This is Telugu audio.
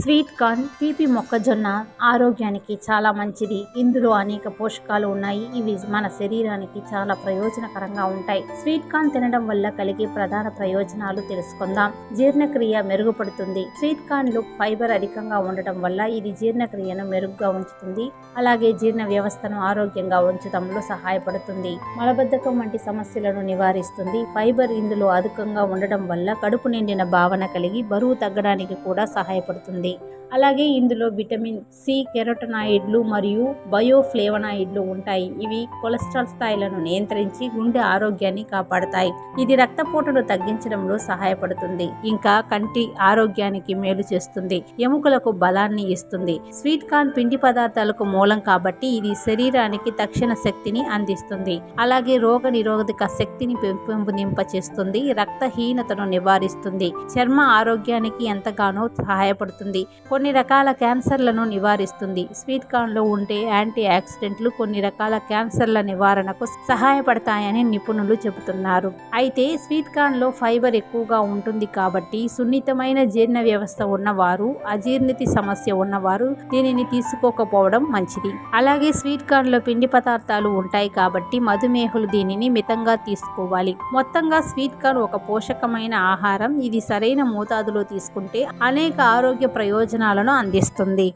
స్వీట్ కార్న్ తీపి మొక్కజొన్న ఆరోగ్యానికి చాలా మంచిది. ఇందులో అనేక పోషకాలు ఉన్నాయి. ఇవి మన శరీరానికి చాలా ప్రయోజనకరంగా ఉంటాయి. స్వీట్ కార్న్ తినడం వల్ల కలిగే ప్రధాన ప్రయోజనాలు తెలుసుకుందాం. జీర్ణక్రియ మెరుగుపడుతుంది. స్వీట్ కార్న్ లో ఫైబర్ అధికంగా ఉండటం వల్ల ఇది జీర్ణక్రియను మెరుగ్గా ఉంచుతుంది. అలాగే జీర్ణ వ్యవస్థను ఆరోగ్యంగా ఉంచడంలో సహాయపడుతుంది. మలబద్ధకం వంటి సమస్యలను నివారిస్తుంది. ఫైబర్ ఇందులో అధికంగా ఉండటం వల్ల కడుపు నిండిన భావన కలిగి బరువు తగ్గడానికి కూడా సహాయపడుతుంది. అలాగే ఇందులో విటమిన్ సి, కెరోటనాయిడ్లు మరియు బయోఫ్లేవనాయిడ్లు ఉంటాయి. ఇవి కొలెస్ట్రాల్ స్థాయిలను నియంత్రించి గుండె ఆరోగ్యాన్ని కాపాడతాయి. ఇది రక్తపోటును తగ్గించడంలో సహాయపడుతుంది. ఇంకా కంటి ఆరోగ్యానికి మేలు చేస్తుంది. ఎముకలకు బలాన్ని ఇస్తుంది. స్వీట్ కార్న్ పిండి పదార్థాలకు మూలం కాబట్టి ఇది శరీరానికి తక్షణ శక్తిని అందిస్తుంది. అలాగే రోగ నిరోధక శక్తిని పెంపొందింపచేస్తుంది. రక్తహీనతను నివారిస్తుంది. చర్మ ఆరోగ్యానికి ఎంతగానో సహాయపడుతుంది. కొన్ని రకాల క్యాన్సర్లను నివారిస్తుంది. స్వీట్ కార్న్ లో ఉండే యాంటీ ఆక్సిడెంట్లు కొన్ని రకాల క్యాన్సర్ల నివారణకు సహాయపడతాయని నిపుణులు చెబుతున్నారు. అయితే స్వీట్ కార్న్ లో ఫైబర్ ఎక్కువగా ఉంటుంది కాబట్టి సున్నితమైన జీర్ణ వ్యవస్థ ఉన్నవారు, అజీర్ణతి సమస్య ఉన్నవారు దీనిని తీసుకోకపోవడం మంచిది. అలాగే స్వీట్ కార్న్ లో పిండి పదార్థాలు ఉంటాయి కాబట్టి మధుమేహులు దీనిని మితంగా తీసుకోవాలి. మొత్తంగా స్వీట్ కార్న్ ఒక పోషకమైన ఆహారం. ఇది సరైన మోతాదులో తీసుకుంటే అనేక ఆరోగ్య ప్రయోజనాలను అందిస్తుంది.